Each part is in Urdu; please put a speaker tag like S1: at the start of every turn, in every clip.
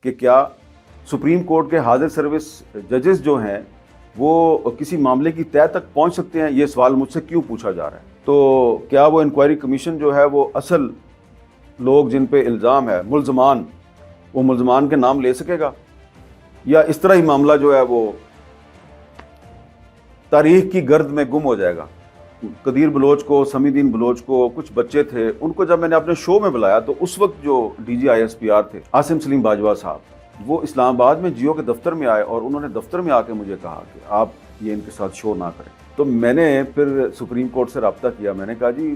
S1: کہ کیا سپریم کورٹ کے حاضر سروس ججز جو ہیں وہ کسی معاملے کی تہہ تک پہنچ سکتے ہیں؟ یہ سوال مجھ سے کیوں پوچھا جا رہا ہے۔ تو کیا وہ انکوائری کمیشن جو ہے وہ اصل لوگ جن پہ الزام ہے، وہ ملزمان کے نام لے سکے گا، یا اس طرح ہی معاملہ جو ہے وہ تاریخ کی گرد میں گم ہو جائے گا؟ قدیر بلوچ کو، سمیع الدین بلوچ کو، کچھ بچے تھے، ان کو جب میں نے اپنے شو میں بلایا تو اس وقت جو ڈی جی ISPR تھے عاصم سلیم باجوہ صاحب، وہ اسلام آباد میں جیو کے دفتر میں آئے اور انہوں نے دفتر میں آ کے مجھے کہا کہ آپ یہ ان کے ساتھ شو نہ کریں۔ تو میں نے پھر سپریم کورٹ سے رابطہ کیا، میں نے کہا جی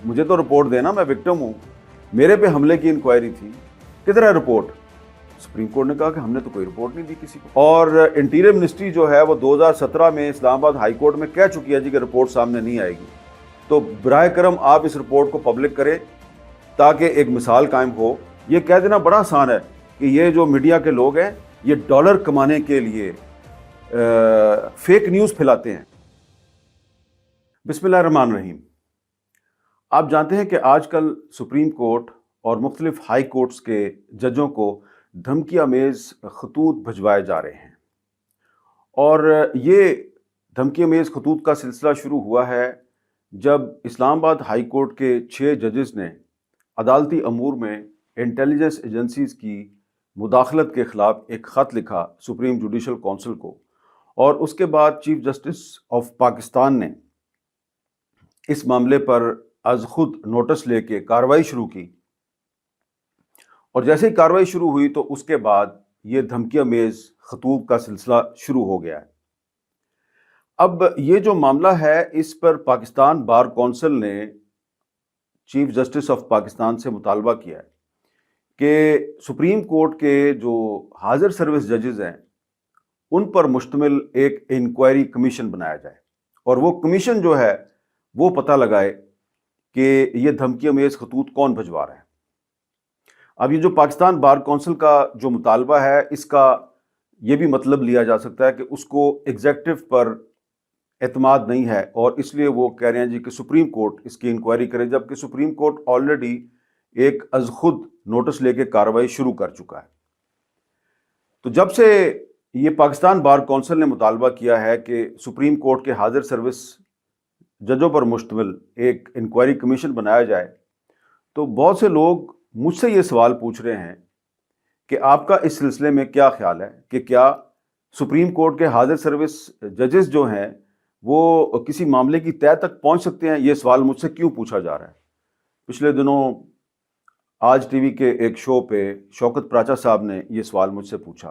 S1: مجھے تو رپورٹ دینا، میں وکٹم ہوں، میرے پہ حملے کی انکوائری تھی، کدھر ہے رپورٹ؟ سپریم کورٹ نے کہا کہ ہم نے تو کوئی رپورٹ نہیں دی کسی کو۔ اور انٹیریئر منسٹری جو ہے وہ 2017 میں اسلام آباد ہائی کورٹ میں کہہ چکی ہے جی کہ رپورٹ سامنے نہیں آئے گی۔ تو براہ کرم آپ اس رپورٹ کو پبلک کریں تاکہ ایک مثال قائم ہو۔ یہ کہہ دینا بڑا آسان ہے کہ یہ جو میڈیا کے لوگ ہیں یہ ڈالر کمانے کے لیے فیک نیوز پھیلاتے ہیں۔ بسم اللہ الرحمن الرحیم۔ آپ جانتے ہیں کہ آج کل سپریم کورٹ اور مختلف ہائی کورٹس کے ججوں کو دھمکی آمیز خطوط بھجوائے جا رہے ہیں، اور یہ دھمکی آمیز خطوط کا سلسلہ شروع ہوا ہے جب اسلام آباد ہائی کورٹ کے 6 ججز نے عدالتی امور میں انٹیلیجنس ایجنسیز کی مداخلت کے خلاف ایک خط لکھا سپریم جوڈیشل کونسل کو، اور اس کے بعد چیف جسٹس آف پاکستان نے اس معاملے پر از خود نوٹس لے کے کارروائی شروع کی، اور جیسے ہی کارروائی شروع ہوئی تو اس کے بعد یہ دھمکی آمیز خطوط کا سلسلہ شروع ہو گیا ہے۔ اب یہ جو معاملہ ہے اس پر پاکستان بار کونسل نے چیف جسٹس آف پاکستان سے مطالبہ کیا ہے کہ سپریم کورٹ کے جو حاضر سروس ججز ہیں ان پر مشتمل ایک انکوائری کمیشن بنایا جائے، اور وہ کمیشن جو ہے وہ پتہ لگائے کہ یہ دھمکی آمیز خطوط کون بھجوا رہا ہے۔ اب یہ جو پاکستان بار کونسل کا جو مطالبہ ہے اس کا یہ بھی مطلب لیا جا سکتا ہے کہ اس کو ایگزیکٹو پر اعتماد نہیں ہے، اور اس لیے وہ کہہ رہے ہیں جی کہ سپریم کورٹ اس کی انکوائری کرے، جبکہ سپریم کورٹ آلریڈی ایک از خود نوٹس لے کے کارروائی شروع کر چکا ہے۔ تو جب سے یہ پاکستان بار کونسل نے مطالبہ کیا ہے کہ سپریم کورٹ کے حاضر سروس ججوں پر مشتمل ایک انکوائری کمیشن بنایا جائے، تو بہت سے لوگ مجھ سے یہ سوال پوچھ رہے ہیں کہ آپ کا اس سلسلے میں کیا خیال ہے کہ کیا سپریم کورٹ کے حاضر سروس ججز جو ہیں وہ کسی معاملے کی تہہ تک پہنچ سکتے ہیں؟ یہ سوال مجھ سے کیوں پوچھا جا رہا ہے۔ پچھلے دنوں آج ٹی وی کے ایک شو پہ شوکت پراچا صاحب نے یہ سوال مجھ سے پوچھا،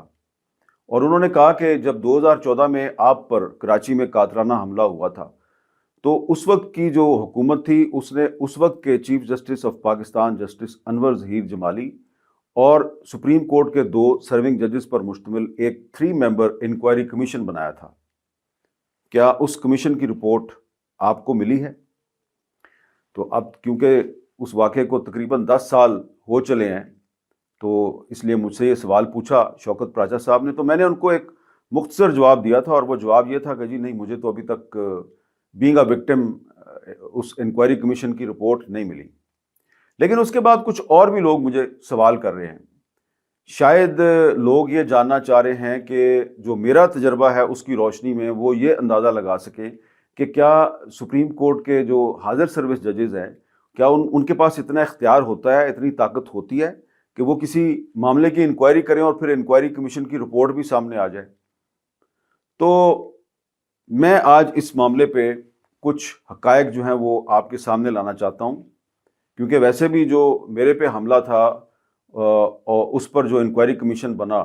S1: اور انہوں نے کہا کہ جب 2014 میں آپ پر کراچی میں قاتلانہ حملہ ہوا تھا تو اس وقت کی جو حکومت تھی اس نے اس وقت کے chief justice of Pakistan justice Anwar Zaheer Jamali اور سپریم کورٹ کے 2 سرونگ ججز پر مشتمل ایک 3 ممبر انکوائری کمیشن بنایا تھا۔ کیا اس کمیشن کی رپورٹ آپ کو ملی ہے؟ تو اب کیونکہ اس واقعے کو تقریباً 10 سال ہو چلے ہیں تو اس لیے مجھ سے یہ سوال پوچھا شوکت پراچا صاحب نے، تو میں نے ان کو ایک مختصر جواب دیا تھا، اور وہ جواب یہ تھا کہ جی نہیں، مجھے تو ابھی تک بینگ اے وکٹم اس انکوائری کمیشن کی رپورٹ نہیں ملی۔ لیکن اس کے بعد کچھ اور بھی لوگ مجھے سوال کر رہے ہیں، شاید لوگ یہ جاننا چاہ رہے ہیں کہ جو میرا تجربہ ہے اس کی روشنی میں وہ یہ اندازہ لگا سکیں کہ کیا سپریم کورٹ کے جو حاضر سروس ججز ہیں کیا ان کے پاس اتنا اختیار ہوتا ہے، اتنی طاقت ہوتی ہے کہ وہ کسی معاملے کی انکوائری کریں اور پھر انکوائری کمیشن کی رپورٹ بھی سامنے آ جائے۔ تو میں آج اس معاملے پہ کچھ حقائق جو ہیں وہ آپ کے سامنے لانا چاہتا ہوں، کیونکہ ویسے بھی جو میرے پہ حملہ تھا اور اس پر جو انکوائری کمیشن بنا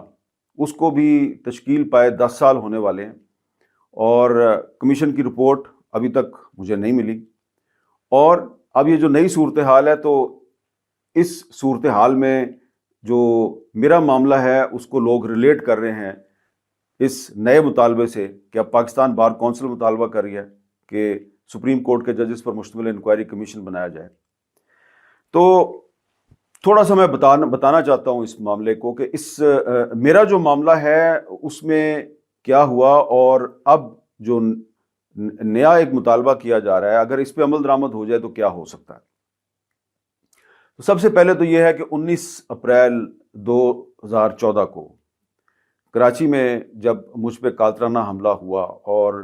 S1: اس کو بھی تشکیل پائے 10 سال ہونے والے ہیں، اور کمیشن کی رپورٹ ابھی تک مجھے نہیں ملی۔ اور اب یہ جو نئی صورتحال ہے تو اس صورتحال میں جو میرا معاملہ ہے اس کو لوگ ریلیٹ کر رہے ہیں اس نئے مطالبے سے کہ اب پاکستان بار کونسل مطالبہ کر رہی ہے کہ سپریم کورٹ کے ججز پر مشتمل انکوائری کمیشن بنایا جائے۔ تو تھوڑا سا میں بتانا چاہتا ہوں اس معاملے کو کہ میرا جو معاملہ ہے اس میں کیا ہوا، اور اب جو نیا ایک مطالبہ کیا جا رہا ہے اگر اس پہ عمل درآمد ہو جائے تو کیا ہو سکتا ہے۔ تو سب سے پہلے تو یہ ہے کہ 19 اپریل 2014 کو کراچی میں جب مجھ پہ قاتلانہ حملہ ہوا اور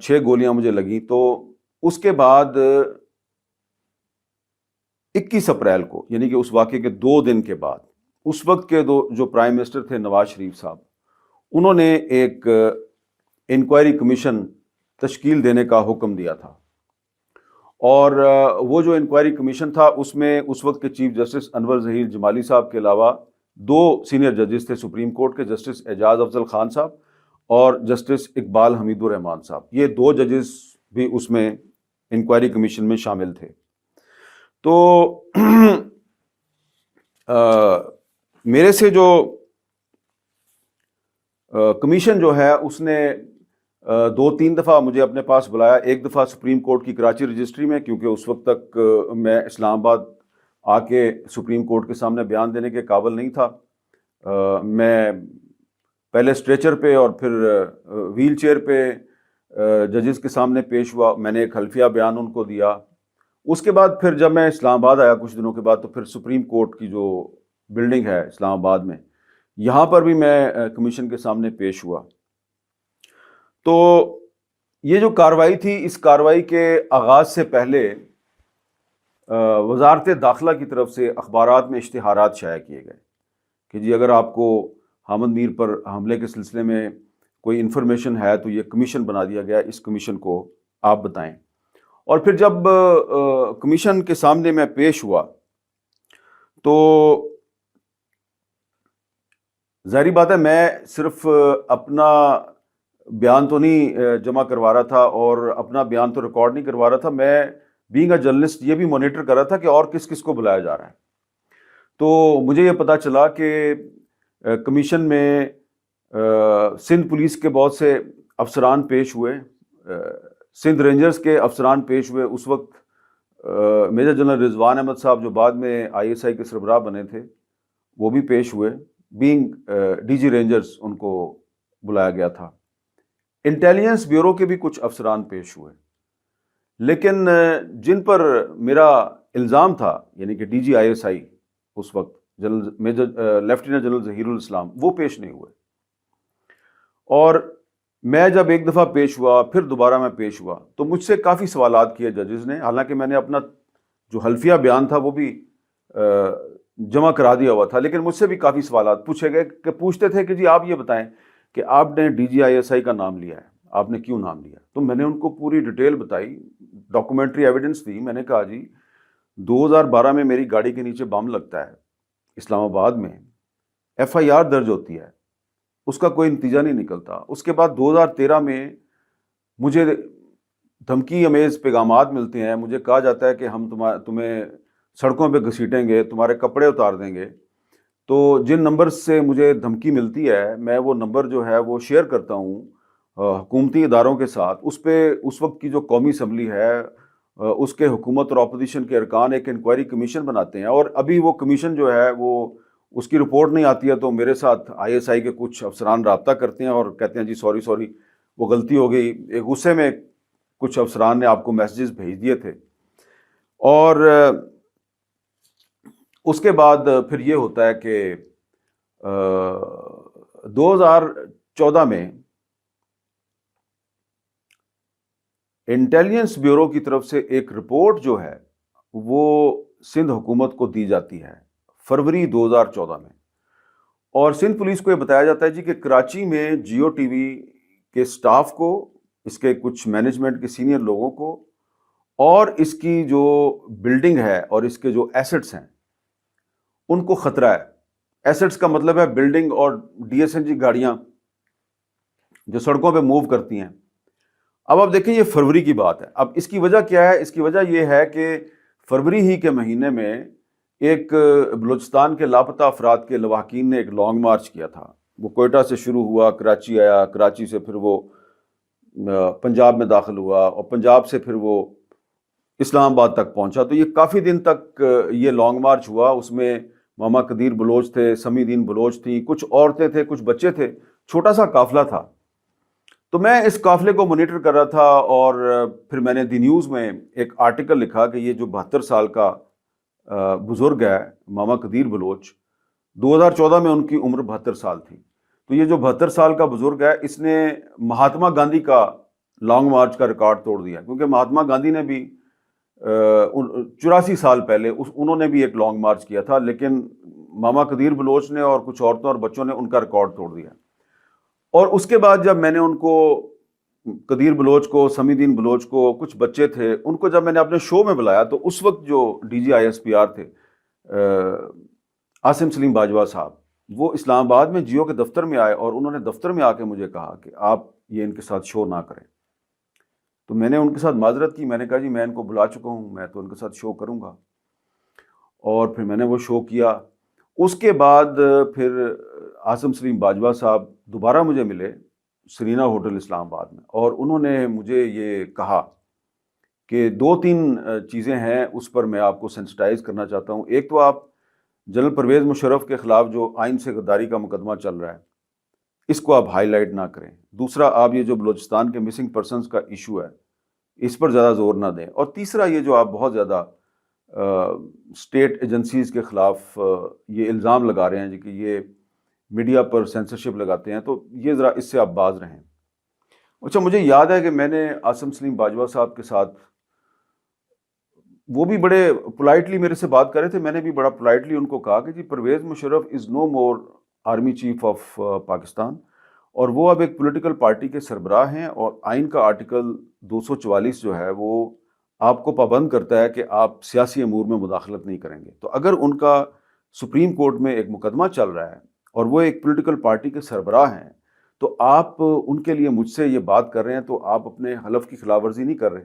S1: 6 گولیاں مجھے لگیں، تو اس کے بعد 21 اپریل کو، یعنی کہ اس واقعے کے 2 دن کے بعد، اس وقت کے جو پرائم منسٹر تھے نواز شریف صاحب، انہوں نے ایک انکوائری کمیشن تشکیل دینے کا حکم دیا تھا، اور وہ جو انکوائری کمیشن تھا اس میں اس وقت کے چیف جسٹس انور ظہیر جمالی صاحب کے علاوہ 2 سینئر ججز تھے سپریم کورٹ کے، جسٹس اعجاز افضل خان صاحب اور جسٹس اقبال حمید الرحمان صاحب۔ یہ 2 ججز بھی اس میں انکوائری کمیشن میں شامل تھے۔ تو میرے سے جو کمیشن جو ہے اس نے 2-3 دفعہ مجھے اپنے پاس بلایا، ایک دفعہ سپریم کورٹ کی کراچی رجسٹری میں، کیونکہ اس وقت تک میں اسلام آباد آ کے سپریم کورٹ کے سامنے بیان دینے کے قابل نہیں تھا۔ میں پہلے اسٹریچر پہ اور پھر ویل چیئر پہ ججز کے سامنے پیش ہوا، میں نے ایک حلفیہ بیان ان کو دیا۔ اس کے بعد پھر جب میں اسلام آباد آیا کچھ دنوں کے بعد، تو پھر سپریم کورٹ کی جو بلڈنگ ہے اسلام آباد میں، یہاں پر بھی میں کمیشن کے سامنے پیش ہوا۔ تو یہ جو کارروائی تھی، اس کارروائی کے آغاز سے پہلے وزارت داخلہ کی طرف سے اخبارات میں اشتہارات شائع کیے گئے کہ جی اگر آپ کو حامد میر پر حملے کے سلسلے میں کوئی انفارمیشن ہے تو یہ کمیشن بنا دیا گیا، اس کمیشن کو آپ بتائیں۔ اور پھر جب کمیشن کے سامنے میں پیش ہوا تو ظاہری بات ہے میں صرف اپنا بیان تو نہیں جمع کروا رہا تھا اور اپنا بیان تو ریکارڈ نہیں کروا رہا تھا، میں بینگ اے جرنلسٹ یہ بھی مانیٹر کر رہا تھا کہ اور کس کس کو بلایا جا رہا ہے۔ تو مجھے یہ پتا چلا کہ کمیشن میں سندھ پولیس کے بہت سے افسران پیش ہوئے، سندھ رینجرز کے افسران پیش ہوئے، اس وقت میجر جنرل رضوان احمد صاحب جو بعد میں ISI کے سربراہ بنے تھے وہ بھی پیش ہوئے، بینگ DG رینجرز ان کو بلایا گیا تھا۔ انٹیلیجنس بیورو کے بھی کچھ افسران پیش ہوئے، لیکن جن پر میرا الزام تھا، یعنی کہ DG ISI اس وقت لیفٹیننٹ جنرل ظہیر الاسلام، وہ پیش نہیں ہوئے۔ اور میں جب ایک دفعہ پیش ہوا، پھر دوبارہ میں پیش ہوا، تو مجھ سے کافی سوالات کیے ججز نے، حالانکہ میں نے اپنا جو حلفیہ بیان تھا وہ بھی جمع کرا دیا ہوا تھا، لیکن مجھ سے بھی کافی سوالات پوچھے گئے کہ پوچھتے تھے کہ جی آپ یہ بتائیں کہ آپ نے DG ISI کا نام لیا ہے، آپ نے کیوں نام لیا؟ تو میں نے ان کو پوری ڈیٹیل بتائی، ڈاکومنٹری ایویڈنس دی۔ میں نے کہا جی 2012 میں میری گاڑی کے نیچے بم لگتا ہے اسلام آباد میں، FIR درج ہوتی ہے، اس کا کوئی نتیجہ نہیں نکلتا۔ اس کے بعد 2013 میں مجھے دھمکی امیز پیغامات ملتے ہیں، مجھے کہا جاتا ہے کہ ہم تمہیں سڑکوں پہ گھسیٹیں گے، تمہارے کپڑے اتار دیں گے۔ تو جن نمبر سے مجھے دھمکی ملتی ہے، میں وہ نمبر جو ہے وہ شیئر کرتا ہوں حکومتی اداروں کے ساتھ۔ اس پہ اس وقت کی جو قومی اسمبلی ہے، اس کے حکومت اور اپوزیشن کے ارکان ایک انکوائری کمیشن بناتے ہیں، اور ابھی وہ کمیشن جو ہے وہ اس کی رپورٹ نہیں آتی ہے، تو میرے ساتھ ISI کے کچھ افسران رابطہ کرتے ہیں اور کہتے ہیں جی سوری وہ غلطی ہو گئی۔ ایک غصے میں کچھ افسران نے آپ کو میسیجز بھیج دیے تھے۔ اور اس کے بعد پھر یہ ہوتا ہے کہ 2014 میں انٹیلیجنس بیورو کی طرف سے ایک رپورٹ جو ہے وہ سندھ حکومت کو دی جاتی ہے فروری 2014 میں، اور سندھ پولیس کو یہ بتایا جاتا ہے جی کہ کراچی میں جیو ٹی وی کے سٹاف کو، اس کے کچھ مینجمنٹ کے سینئر لوگوں کو، اور اس کی جو بلڈنگ ہے اور اس کے جو ایسٹس ہیں ان کو خطرہ ہے۔ ایسٹس کا مطلب ہے بلڈنگ اور DSNG گاڑیاں جو سڑکوں پہ موو کرتی ہیں۔ اب آپ دیکھیں یہ فروری کی بات ہے۔ اب اس کی وجہ کیا ہے؟ اس کی وجہ یہ ہے کہ فروری ہی کے مہینے میں ایک بلوچستان کے لاپتہ افراد کے لواحقین نے ایک لانگ مارچ کیا تھا۔ وہ کوئٹہ سے شروع ہوا، کراچی آیا، کراچی سے پھر وہ پنجاب میں داخل ہوا، اور پنجاب سے پھر وہ اسلام آباد تک پہنچا۔ تو یہ کافی دن تک یہ لانگ مارچ ہوا۔ اس میں ماما قدیر بلوچ تھے، سمی دین بلوچ تھیں، کچھ عورتیں تھے، کچھ بچے تھے، چھوٹا سا قافلہ تھا۔ تو میں اس قافلے کو مانیٹر کر رہا تھا، اور پھر میں نے دی نیوز میں ایک آرٹیکل لکھا کہ یہ جو 72 سال کا بزرگ ہے ماما قدیر بلوچ، 2014 میں ان کی عمر 72 سال تھی. تو یہ جو 72 سال کا بزرگ ہے اس نے مہاتما گاندھی کا لانگ مارچ کا ریکارڈ توڑ دیا، کیونکہ مہاتما گاندھی نے بھی 84 سال پہلے انہوں نے بھی ایک لانگ مارچ کیا تھا، لیکن ماما قدیر بلوچ نے اور کچھ عورتوں اور بچوں نے ان کا ریکارڈ توڑ دیا. اور اس کے بعد جب میں نے ان کو، قدیر بلوچ کو، سمی الدین بلوچ کو، کچھ بچے تھے، ان کو جب میں نے اپنے شو میں بلایا تو اس وقت جو D G I S P R تھے عاصم سلیم باجوہ صاحب، وہ اسلام آباد میں جیو کے دفتر میں آئے اور انہوں نے دفتر میں آ کے مجھے کہا کہ آپ یہ ان کے ساتھ شو نہ کریں. تو میں نے ان کے ساتھ معذرت کی، میں نے کہا جی میں ان کو بلا چکا ہوں، میں تو ان کے ساتھ شو کروں گا. اور پھر میں نے وہ شو کیا. اس کے بعد پھر عاصم سلیم باجوہ صاحب دوبارہ مجھے ملے سرینا ہوٹل اسلام آباد میں، اور انہوں نے مجھے یہ کہا کہ 2-3 چیزیں ہیں اس پر میں آپ کو سینسٹائز کرنا چاہتا ہوں. ایک تو آپ جنرل پرویز مشرف کے خلاف جو آئین سے غداری کا مقدمہ چل رہا ہے اس کو آپ ہائی لائٹ نہ کریں. دوسرا، آپ یہ جو بلوچستان کے مسنگ پرسنز کا ایشو ہے اس پر زیادہ زور نہ دیں. اور تیسرا، یہ جو آپ بہت زیادہ اسٹیٹ ایجنسیز کے خلاف یہ الزام لگا رہے ہیں جی کہ یہ میڈیا پر سینسرشپ لگاتے ہیں، تو یہ ذرا اس سے آپ باز رہیں. اچھا، مجھے یاد ہے کہ میں نے عاصم سلیم باجوہ صاحب کے ساتھ، وہ بھی بڑے پولائٹلی میرے سے بات کر رہے تھے، میں نے بھی بڑا پولائٹلی ان کو کہا کہ جی پرویز مشرف از نو مور آرمی چیف آف پاکستان، اور وہ اب ایک پولیٹیکل پارٹی کے سربراہ ہیں، اور آئین کا آرٹیکل 244 جو ہے وہ آپ کو پابند کرتا ہے کہ آپ سیاسی امور میں مداخلت نہیں کریں گے. تو اگر ان کا سپریم کورٹ میں ایک مقدمہ چل رہا ہے اور وہ ایک پولیٹیکل پارٹی کے سربراہ ہیں، تو آپ ان کے لیے مجھ سے یہ بات کر رہے ہیں تو آپ اپنے حلف کی خلاف ورزی نہیں کر رہے.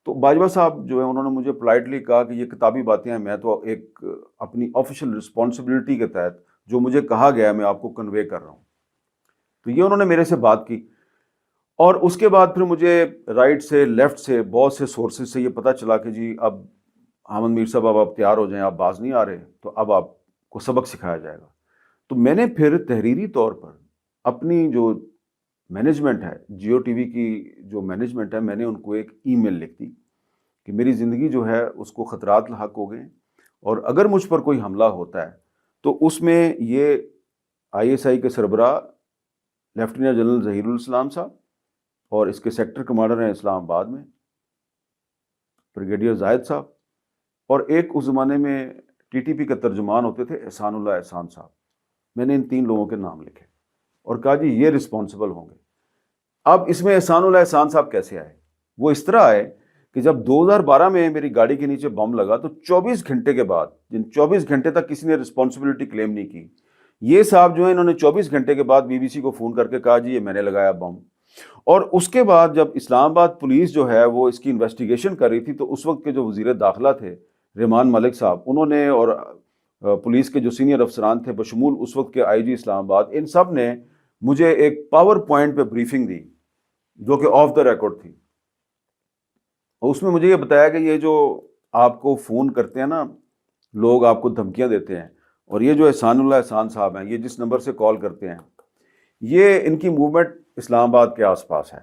S1: تو باجوہ صاحب جو ہے انہوں نے مجھے پولائٹلی کہا کہ یہ کتابی باتیں ہیں، میں تو ایک اپنی آفیشیل رسپانسبلٹی کے تحت جو مجھے کہا گیا ہے میں آپ کو کنوے کر رہا ہوں. تو یہ انہوں نے میرے سے بات کی. اور اس کے بعد پھر مجھے رائٹ سے، لیفٹ سے، بہت سے سورسز سے یہ پتہ چلا کہ جی اب حامد میر صاحب اب آپ تیار ہو جائیں، آپ باز نہیں آ رہے، تو اب آپ کو سبق سکھایا جائے گا. تو میں نے پھر تحریری طور پر اپنی جو مینجمنٹ ہے، جیو ٹی وی کی جو مینجمنٹ ہے، میں نے ان کو ایک ای میل لکھ دی کہ میری زندگی جو ہے اس کو خطرات لاحق ہو گئے، اور اگر مجھ پر کوئی حملہ ہوتا ہے تو اس میں یہ آئی ایس آئی کے سربراہ لیفٹیننٹ جنرل ظہیر الاسلام صاحب اور اس کے سیکٹر کمانڈر ہیں اسلام آباد میں بریگیڈیئر زاہد صاحب، اور ایک اس زمانے میں ٹی ٹی پی کا ترجمان ہوتے تھے احسان اللہ احسان صاحب. میں نے ان 3 لوگوں کے نام لکھے اور کہا جی یہ رسپانسبل ہوں گے. اب اس میں احسان اللہ احسان صاحب کیسے آئے؟ وہ اس طرح آئے کہ جب 2012 میں میری گاڑی کے نیچے بم لگا تو 24 گھنٹے کے بعد، جن 24 گھنٹے تک کسی نے رسپانسبلٹی کلیم نہیں کی، یہ صاحب جو ہیں انہوں نے 24 گھنٹے کے بعد بی بی سی کو فون کر کے کہا جی یہ میں نے لگایا بم. اور اس کے بعد جب اسلام آباد پولیس جو ہے وہ اس کی انویسٹیگیشن کر رہی تھی تو اس وقت کے جو وزیر داخلہ تھے ریمان ملک صاحب، انہوں نے، اور پولیس کے جو سینئر افسران تھے بشمول اس وقت کے آئی جی اسلام آباد، ان سب نے مجھے ایک پاور پوائنٹ پہ بریفنگ دی جو کہ آف دا ریکارڈ تھی. اور اس میں مجھے یہ بتایا کہ یہ جو آپ کو فون کرتے ہیں نا لوگ، آپ کو دھمکیاں دیتے ہیں، اور یہ جو احسان اللہ احسان صاحب ہیں، یہ جس نمبر سے کال کرتے ہیں، یہ ان کی موومنٹ اسلام آباد کے آس پاس ہے.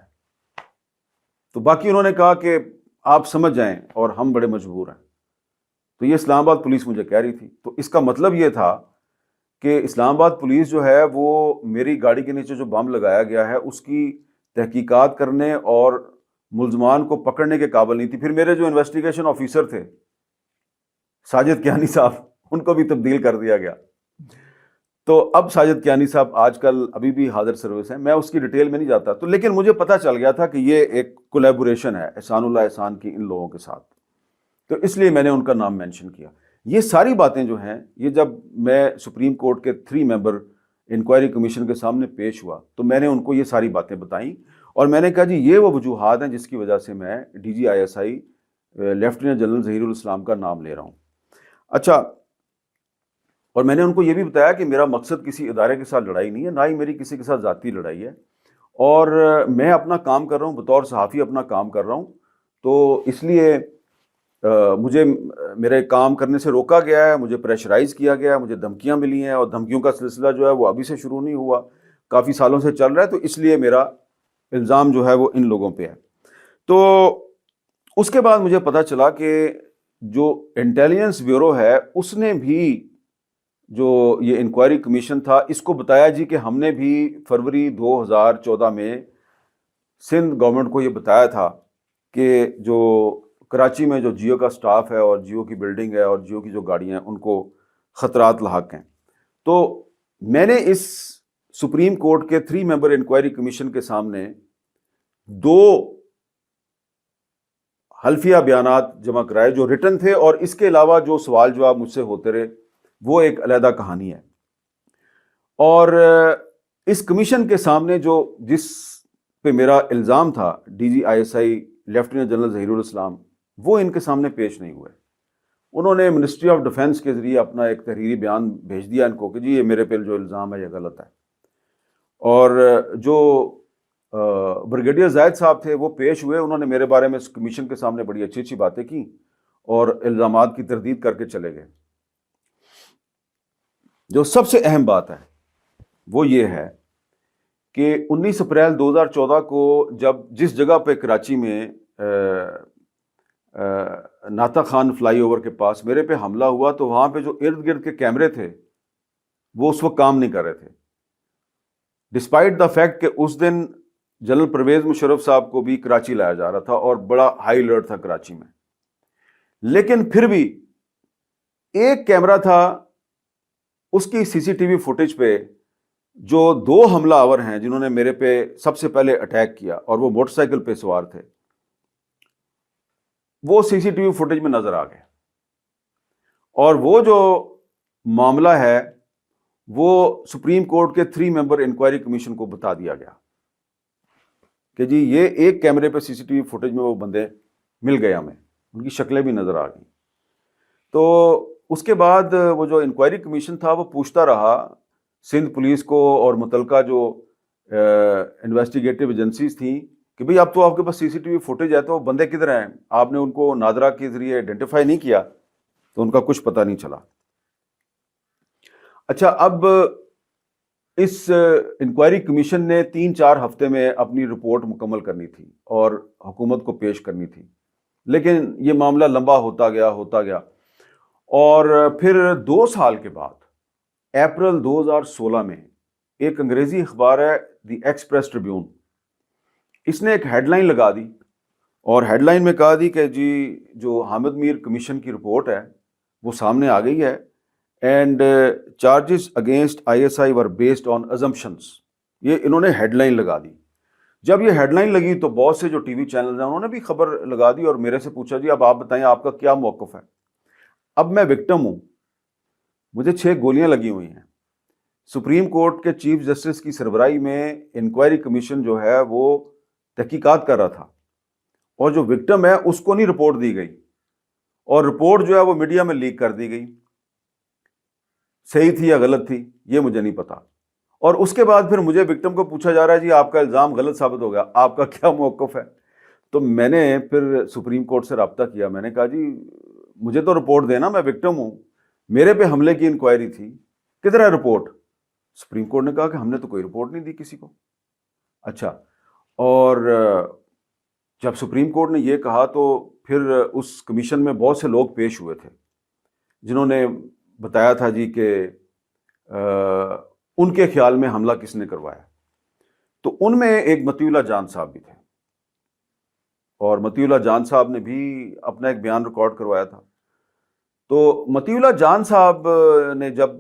S1: تو باقی انہوں نے کہا کہ آپ سمجھ جائیں اور ہم بڑے مجبور ہیں. تو یہ اسلام آباد پولیس مجھے کہہ رہی تھی. تو اس کا مطلب یہ تھا کہ اسلام آباد پولیس جو ہے وہ میری گاڑی کے نیچے جو بم لگایا گیا ہے اس کی تحقیقات کرنے اور ملزمان کو پکڑنے کے قابل نہیں تھی. پھر میرے جو انویسٹیگیشن آفیسر تھے ساجد کیانی صاحب، ان کو بھی تبدیل کر دیا گیا. تو اب ساجد کیانی صاحب آج کل ابھی بھی حاضر سروس ہیں، میں اس کی ڈیٹیل میں نہیں جاتا. تو لیکن مجھے پتہ چل گیا تھا کہ یہ ایک کولیبوریشن ہے احسان اللہ احسان کی ان لوگوں کے ساتھ، تو اس لیے میں نے ان کا نام مینشن کیا. یہ ساری باتیں جو ہیں، یہ جب میں سپریم کورٹ کے 3 ممبر انکوائری کمیشن کے سامنے پیش ہوا تو میں نے ان کو یہ ساری باتیں بتائیں، اور میں نے کہا جی یہ وہ وجوہات ہیں جس کی وجہ سے میں D G I S I lieutenant general Zaheer ul Islam کا نام لے رہا ہوں. اچھا، اور میں نے ان کو یہ بھی بتایا کہ میرا مقصد کسی ادارے کے ساتھ لڑائی نہیں ہے، نہ ہی میری کسی کے ساتھ ذاتی لڑائی ہے، اور میں اپنا کام کر رہا ہوں، بطور صحافی اپنا کام کر رہا ہوں. تو اس لیے مجھے میرے کام کرنے سے روکا گیا ہے، مجھے پریشرائز کیا گیا ہے، مجھے دھمکیاں ملی ہیں، اور دھمکیوں کا سلسلہ جو ہے وہ ابھی سے شروع نہیں ہوا، کافی سالوں سے چل رہا ہے. تو اس لیے میرا الزام جو ہے وہ ان لوگوں پہ ہے. تو اس کے بعد مجھے پتہ چلا کہ جو انٹیلیجنس بیورو ہے اس نے بھی جو یہ انکوائری کمیشن تھا اس کو بتایا جی کہ ہم نے بھی فروری 2014 میں سندھ گورنمنٹ کو یہ بتایا تھا کہ جو کراچی میں جو جیو کا سٹاف ہے اور جیو کی بلڈنگ ہے اور جیو کی جو گاڑیاں ہیں ان کو خطرات لاحق ہیں. تو میں نے اس سپریم کورٹ کے 3 ممبر انکوائری کمیشن کے سامنے 2 حلفیہ بیانات جمع کرائے جو ریٹن تھے، اور اس کے علاوہ جو سوال جواب مجھ سے ہوتے رہے وہ ایک علیحدہ کہانی ہے. اور اس کمیشن کے سامنے جس پہ میرا الزام تھا D G I S I lieutenant general Zaheer ul Islam, وہ ان کے سامنے پیش نہیں ہوئے. انہوں نے منسٹری آف ڈیفنس کے ذریعے اپنا ایک تحریری بیان بھیج دیا ان کو کہ جی یہ میرے پہ جو الزام ہے یہ غلط ہے. اور جو بریگیڈیئر زاہد صاحب تھے وہ پیش ہوئے، انہوں نے میرے بارے میں اس کمیشن کے سامنے بڑی اچھی اچھی باتیں کی اور الزامات کی تردید کر کے چلے گئے. جو سب سے اہم بات ہے وہ یہ ہے کہ 19 اپریل 2014 کو جس جگہ پہ کراچی میں ناتا خان فلائی اوور کے پاس میرے پہ حملہ ہوا، تو وہاں پہ جو ارد گرد کے کیمرے تھے وہ اس وقت کام نہیں کر رہے تھے، ڈسپائٹ دا فیکٹ کہ اس دن جنرل پرویز مشرف صاحب کو بھی کراچی لایا جا رہا تھا اور بڑا ہائی الرٹ تھا کراچی میں. لیکن پھر بھی ایک کیمرہ تھا، اس کی سی سی ٹی وی فوٹیج پہ جو 2 حملہ آور ہیں جنہوں نے میرے پہ سب سے پہلے اٹیک کیا اور وہ موٹر سائیکل پہ سوار تھے، وہ سی سی ٹی وی فوٹیج میں نظر آ گئے. اور وہ جو معاملہ ہے وہ سپریم کورٹ کے 3 ممبر انکوائری کمیشن کو بتا دیا گیا کہ جی یہ ایک کیمرے پہ سی سی ٹی وی فوٹیج میں وہ بندے مل گئے، ہمیں ان کی شکلیں بھی نظر آ گئیں. تو اس کے بعد وہ جو انکوائری کمیشن تھا وہ پوچھتا رہا سندھ پولیس کو اور متعلقہ جو انویسٹیگیٹو ایجنسیز تھیں کہ بھئی اب تو آپ کے پاس سی سی ٹی وی فوٹیج ہے تو بندے کدھر ہیں؟ آپ نے ان کو نادرا کے ذریعے آئیڈینٹیفائی نہیں کیا، تو ان کا کچھ پتہ نہیں چلا. اچھا، اب اس انکوائری کمیشن نے 3-4 ہفتے میں اپنی رپورٹ مکمل کرنی تھی اور حکومت کو پیش کرنی تھی، لیکن یہ معاملہ لمبا ہوتا گیا اور پھر 2 سال کے بعد اپریل 2016 میں ایک انگریزی اخبار ہے دی ایکسپریس ٹریبیون، اس نے ایک ہیڈ لائن لگا دی اور ہیڈ لائن میں کہا دی کہ جی جو حامد میر کمیشن کی رپورٹ ہے وہ سامنے آ گئی ہے and charges against I S I were based on assumptions. یہ انہوں نے ہیڈ لائن لگا دی. جب یہ ہیڈ لائن لگی تو بہت سے جو ٹی وی چینلز ہیں انہوں نے بھی خبر لگا دی اور میرے سے پوچھا جی اب آپ بتائیں آپ کا کیا موقف ہے. اب میں وکٹم ہوں، مجھے 6 گولیاں لگی ہوئی ہیں. سپریم کورٹ کے چیف جسٹس کی سربراہی میں انکوائری کمیشن جو ہے وہ تحقیقات کر رہا تھا اور جو وکٹم ہے اس کو نہیں رپورٹ دی گئی اور رپورٹ جو ہے وہ میڈیا میں لیک کر دی گئی. صحیح تھی یا غلط تھی یہ مجھے نہیں پتا. اور اس کے بعد پھر مجھے وکٹم کو پوچھا جا رہا ہے جی آپ کا الزام غلط ثابت ہو گیا، آپ کا کیا موقف ہے؟ تو میں نے پھر سپریم کورٹ سے رابطہ کیا، میں نے کہا جی مجھے تو رپورٹ دینا، میں وکٹم ہوں، میرے پہ حملے کی انکوائری تھی، کدھر ہے رپورٹ؟ سپریم کورٹ نے کہا کہ ہم نے تو کوئی رپورٹ نہیں دی کسی کو. اچھا، اور جب سپریم کورٹ نے یہ کہا تو پھر اس کمیشن میں بہت سے لوگ پیش ہوئے تھے جنہوں نے بتایا تھا جی کہ ان کے خیال میں حملہ کس نے کروایا. تو ان میں ایک مطیع اللہ جان صاحب بھی تھے اور مطیع اللہ جان صاحب نے بھی اپنا ایک بیان ریکارڈ کروایا تھا. تو مطیع اللہ جان صاحب نے جب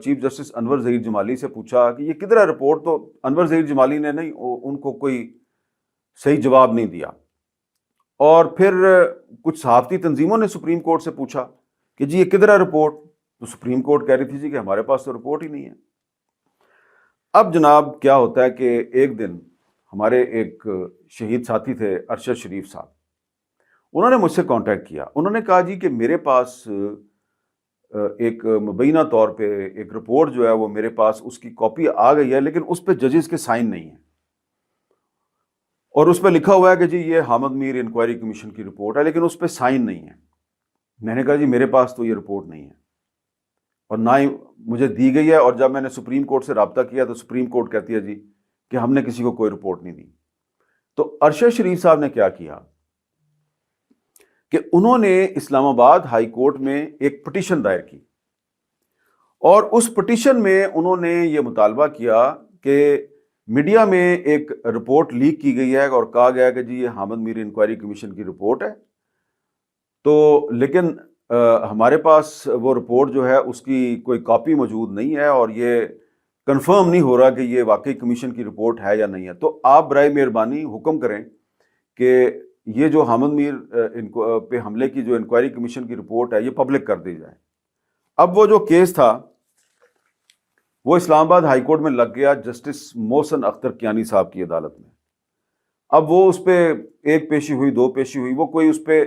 S1: چیف جسٹس انور ظہیر جمالی سے پوچھا کہ یہ کدھر ہے رپورٹ، تو انور ظہیر جمالی نے نہیں ان کو کوئی صحیح جواب نہیں دیا. اور پھر کچھ صحافتی تنظیموں نے سپریم کورٹ سے پوچھا کہ جی یہ کدھر ہے رپورٹ، تو سپریم کورٹ کہہ رہی تھی جی کہ ہمارے پاس تو رپورٹ ہی نہیں ہے. اب جناب کیا ہوتا ہے کہ ایک دن ہمارے ایک شہید ساتھی تھے ارشد شریف صاحب، انہوں نے مجھ سے کانٹیکٹ کیا. انہوں نے کہا جی کہ میرے پاس ایک مبینہ طور پہ ایک رپورٹ جو ہے وہ میرے پاس اس کی کاپی آ گئی ہے لیکن اس پہ ججز کے سائن نہیں ہیں اور اس پہ لکھا ہوا ہے کہ جی یہ حامد میر انکوائری کمیشن کی رپورٹ ہے لیکن اس پہ سائن نہیں ہے. میں نے کہا جی میرے پاس تو یہ رپورٹ نہیں ہے اور نہ ہی مجھے دی گئی ہے، اور جب میں نے سپریم کورٹ سے رابطہ کیا تو سپریم کورٹ کہتی ہے جی کہ ہم نے کسی کو کوئی رپورٹ نہیں دی. تو ارشد شریف صاحب نے کیا کیا کہ انہوں نے اسلام آباد ہائی کورٹ میں ایک پٹیشن دائر کی اور اس پٹیشن میں انہوں نے یہ مطالبہ کیا کہ میڈیا میں ایک رپورٹ لیک کی گئی ہے اور کہا گیا کہ جی یہ حامد میر انکوائری کمیشن کی رپورٹ ہے، تو لیکن ہمارے پاس وہ رپورٹ جو ہے اس کی کوئی کاپی موجود نہیں ہے اور یہ کنفرم نہیں ہو رہا کہ یہ واقعی کمیشن کی رپورٹ ہے یا نہیں ہے، تو آپ برائے مہربانی حکم کریں کہ یہ جو حامد میر پہ حملے کی جو انکوائری کمیشن کی رپورٹ ہے یہ پبلک کر دی جائے۔ اب وہ جو کیس تھا وہ اسلام آباد ہائی کورٹ میں لگ گیا جسٹس محسن اختر کیانی صاحب کی عدالت میں۔ اب وہ اس پہ ایک پیشی ہوئی، دو پیشی ہوئی، وہ کوئی اس پہ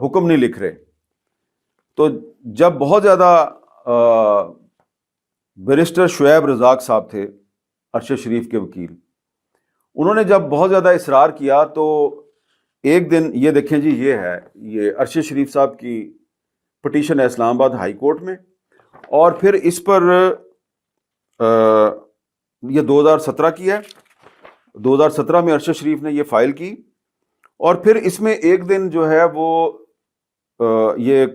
S1: حکم نہیں لکھ رہے۔ تو جب بہت زیادہ بیرسٹر شعیب رزاق صاحب تھے ارشد شریف کے وکیل، انہوں نے جب بہت زیادہ اصرار کیا تو ایک دن یہ دیکھیں جی یہ ارشد شریف صاحب کی پٹیشن ہے اسلام آباد ہائی کورٹ میں، اور پھر اس پر یہ 2017 کی ہے، 2017 میں ارشد شریف نے یہ فائل کی، اور پھر اس میں ایک دن جو ہے وہ یہ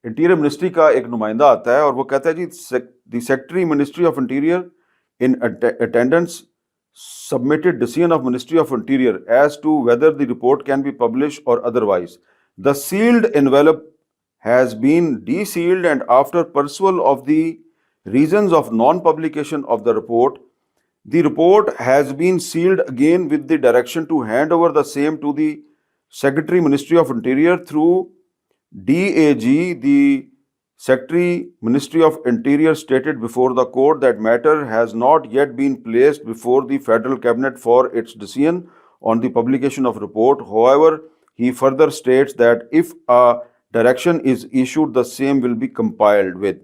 S1: انٹیریئر منسٹری کا ایک نمائندہ آتا ہے اور وہ کہتا ہے جی the secretary ministry of interior in attendance submitted decision of Ministry of Interior as to whether the report can be published or otherwise. The sealed envelope has been desealed and after perusal of the reasons of non-publication of the report has been sealed again with the direction to hand over the same to the Secretary Ministry of Interior through DAG. The Secretary Ministry of Interior stated before the court that matter has not yet been placed before the Federal Cabinet for its decision on the publication of report. However, he further states that if a direction is issued, the same will be compiled with.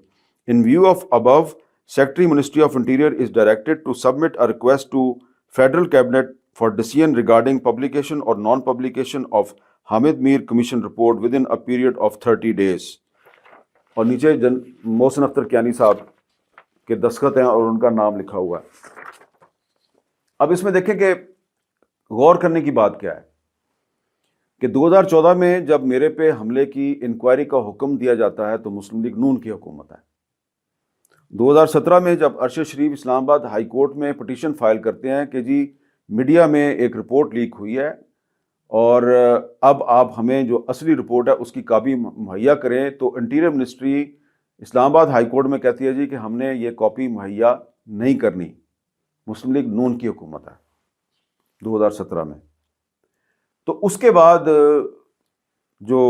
S1: In view of above, Secretary Ministry of Interior is directed to submit a request to Federal Cabinet for decision regarding publication or non-publication of Hamid Mir Commission report within a period of 30 days. اور نیچے محسن اختر کیانی صاحب کے دستخط ہیں اور ان کا نام لکھا ہوا ہے۔ اب اس میں دیکھیں کہ غور کرنے کی بات کیا ہے کہ 2014 میں جب میرے پہ حملے کی انکوائری کا حکم دیا جاتا ہے تو مسلم لیگ نون کی حکومت ہے۔ 2017 میں جب ارشد شریف اسلام آباد ہائی کورٹ میں پٹیشن فائل کرتے ہیں کہ جی میڈیا میں ایک رپورٹ لیک ہوئی ہے اور اب آپ ہمیں جو اصلی رپورٹ ہے اس کی کاپی مہیا کریں، تو انٹیریئر منسٹری اسلام آباد ہائی کورٹ میں کہتی ہے جی کہ ہم نے یہ کاپی مہیا نہیں کرنی۔ مسلم لیگ نون کی حکومت ہے 2017 میں۔ تو اس کے بعد جو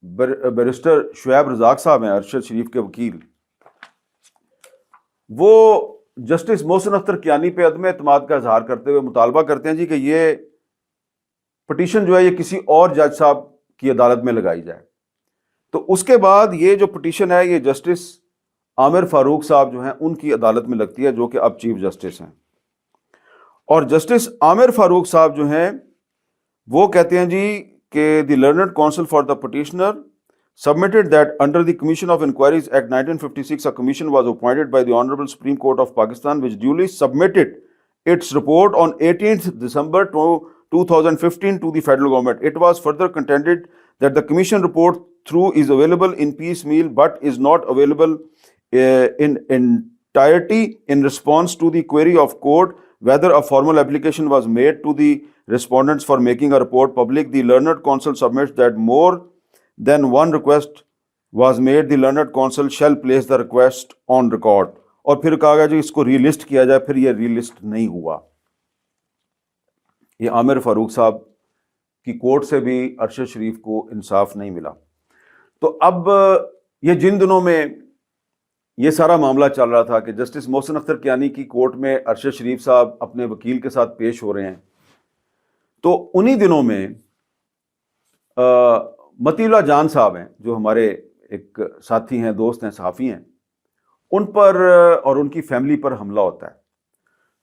S1: بیرسٹر شعیب رزاق صاحب ہیں ارشد شریف کے وکیل، وہ جسٹس محسن اختر کیانی پہ عدم اعتماد کا اظہار کرتے ہوئے مطالبہ کرتے ہیں جی کہ یہ پٹیشن جو ہے یہ کسی اور جج صاحب کی عدالت میں لگائی جائے۔ تو اس کے بعد یہ جو پٹیشن ہے یہ جسٹس عامر فاروق صاحب جو ہیں ان کی عدالت میں لگتی ہے، جو کہ اب چیف جسٹس ہیں۔ اور جسٹس عامر فاروق صاحب جو ہیں وہ کہتے ہیں جی کہ the learned counsel for the petitioner submitted that under the Commission of Inquiries Act 1956 a commission was appointed by the Honorable Supreme Court of Pakistan which duly submitted its report on 18th December 2015 to the federal government. It was further contended that the commission report through is available in piecemeal but is not available in entirety. In response to the query of court whether a formal application was made to the respondents for making a report public, the learned counsel submits that more than one request was made. The learned counsel shall place the request on record. اور پھر کہا گیا جی اس کو ری لسٹ کیا جائے، پھر یہ ری لسٹ نہیں ہوا۔ یہ عامر فاروق صاحب کی کورٹ سے بھی ارشد شریف کو انصاف نہیں ملا۔ تو اب یہ جن دنوں میں یہ سارا معاملہ چل رہا تھا کہ جسٹس محسن اختر کیانی کی کورٹ میں ارشد شریف صاحب اپنے وکیل کے ساتھ پیش ہو رہے ہیں، تو انہی دنوں میں متی اللہ جان صاحب ہیں جو ہمارے ایک ساتھی ہیں، دوست ہیں، صحافی ہیں، ان پر اور ان کی فیملی پر حملہ ہوتا ہے۔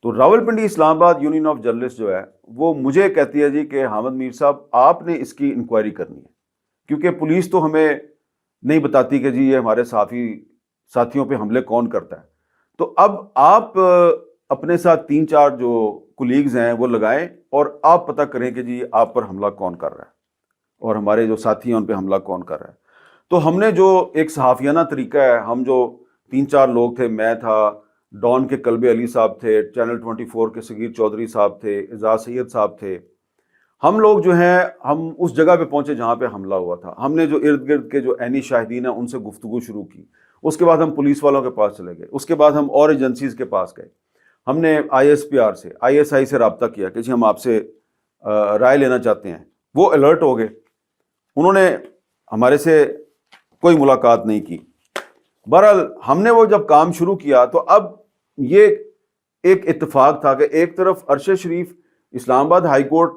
S1: تو راولپنڈی اسلام آباد یونین آف جرنلسٹ جو ہے وہ مجھے کہتی ہے جی کہ حامد میر صاحب آپ نے اس کی انکوائری کرنی ہے، کیونکہ پولیس تو ہمیں نہیں بتاتی کہ جی یہ ہمارے ساتھیوں پہ حملے کون کرتا ہے۔ تو اب آپ اپنے ساتھ 3-4 جو کولیگز ہیں وہ لگائیں اور آپ پتہ کریں کہ جی آپ پر حملہ کون کر رہا ہے اور ہمارے جو ساتھی ہیں ان پہ حملہ کون کر رہا ہے۔ تو ہم نے جو ایک صحافیانہ طریقہ ہے، ہم جو 3-4 لوگ تھے، میں تھا، ڈان کے کلب علی صاحب تھے، چینل 24 کے صغیر چودھری صاحب تھے، اعزاز سید صاحب تھے، ہم لوگ جو ہیں ہم اس جگہ پہ پہنچے جہاں پہ حملہ ہوا تھا. ہم نے جو ارد گرد کے جو عینی شاہدین ہیں ان سے گفتگو شروع کی. اس کے بعد ہم پولیس والوں کے پاس چلے گئے. اس کے بعد ہم اور ایجنسیز کے پاس گئے. ہم نے ISPR سے ISI سے رابطہ کیا کہ جی ہم آپ سے رائے لینا چاہتے ہیں. وہ الرٹ ہو گئے، انہوں نے ہمارے سے کوئی ملاقات نہیں کی. بہرحال ہم نے وہ جب کام شروع کیا تو اب یہ ایک اتفاق تھا کہ ایک طرف ارشد شریف اسلام آباد ہائی کورٹ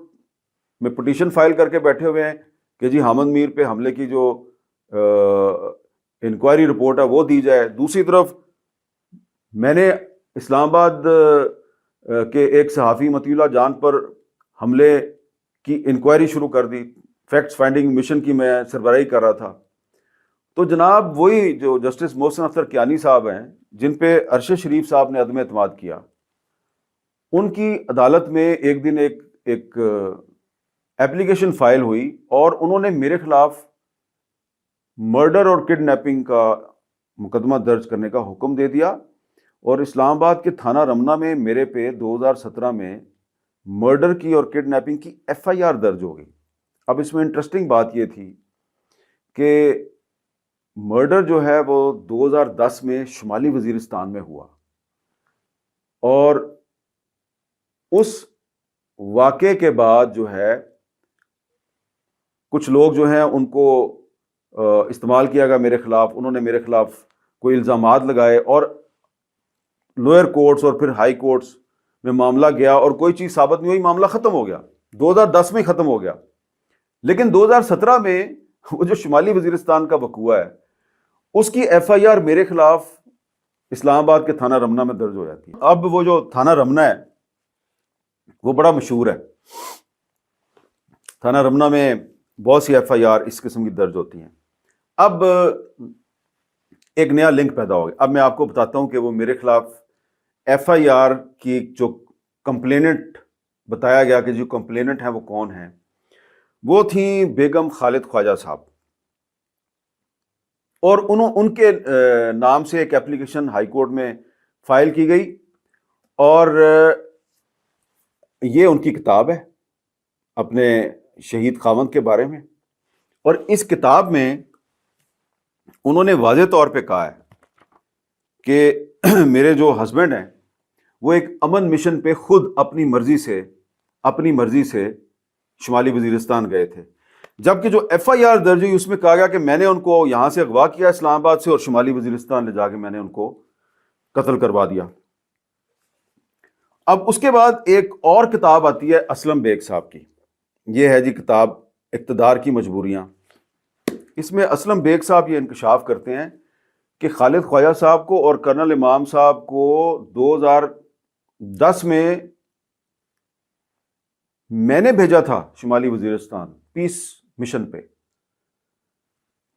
S1: میں پٹیشن فائل کر کے بیٹھے ہوئے ہیں کہ جی حامد میر پہ حملے کی جو انکوائری رپورٹ ہے وہ دی جائے. دوسری طرف میں نے اسلام آباد کے ایک صحافی مطیع اللہ جان پر حملے کی انکوائری شروع کر دی. فیکٹس فائنڈنگ مشن کی میں سربراہی کر رہا تھا. تو جناب وہی جو جسٹس محسن اختر کیانی صاحب ہیں جن پہ ارشد شریف صاحب نے عدم اعتماد کیا، ان کی عدالت میں ایک دن ایک ایپلیکیشن فائل ہوئی اور انہوں نے میرے خلاف مرڈر اور کڈنیپنگ کا مقدمہ درج کرنے کا حکم دے دیا. اور اسلام آباد کے تھانہ رمنہ میں میرے پہ 2017 میں مرڈر کی اور کڈنیپنگ کی FIR درج ہو گئی. اب اس میں انٹرسٹنگ بات یہ تھی کہ مرڈر جو ہے وہ 2010 میں شمالی وزیرستان میں ہوا، اور اس واقعے کے بعد جو ہے کچھ لوگ جو ہیں ان کو استعمال کیا گیا میرے خلاف. انہوں نے میرے خلاف کوئی الزامات لگائے اور لوئر کورٹس اور پھر ہائی کورٹس میں معاملہ گیا اور کوئی چیز ثابت نہیں ہوئی، معاملہ ختم ہو گیا. 2010 میں ختم ہو گیا. لیکن 2017 میں وہ جو شمالی وزیرستان کا وقوع ہے اس کی FIR میرے خلاف اسلام آباد کے تھانہ رمنہ میں درج ہو جاتی ہے. اب وہ جو تھانہ رمنہ ہے وہ بڑا مشہور ہے. تھانہ رمنہ میں بہت سی FIR اس قسم کی درج ہوتی ہیں. اب ایک نیا لنک پیدا ہو گیا. اب میں آپ کو بتاتا ہوں کہ وہ میرے خلاف FIR کی جو کمپلیننٹ بتایا گیا کہ جو کمپلیننٹ ہیں وہ کون ہیں، وہ تھیں بیگم خالد خواجہ صاحب. اور ان کے نام سے ایک ایپلیکیشن ہائی کورٹ میں فائل کی گئی، اور یہ ان کی کتاب ہے اپنے شہید خاوند کے بارے میں. اور اس کتاب میں انہوں نے واضح طور پہ کہا ہے کہ میرے جو ہسبینڈ ہیں وہ ایک امن مشن پہ خود اپنی مرضی سے شمالی وزیرستان گئے تھے. جبکہ جو FIR درج ہوئی اس میں کہا گیا کہ میں نے ان کو یہاں سے اغوا کیا اسلام آباد سے، اور شمالی وزیرستان لے جا کے میں نے ان کو قتل کروا دیا. اب اس کے بعد ایک اور کتاب آتی ہے اسلم بیگ صاحب کی. یہ ہے جی کتاب اقتدار کی مجبوریاں. اس میں اسلم بیگ صاحب یہ انکشاف کرتے ہیں کہ خالد خواجہ صاحب کو اور کرنل امام صاحب کو 2010 میں نے بھیجا تھا شمالی وزیرستان پیس مشن پہ.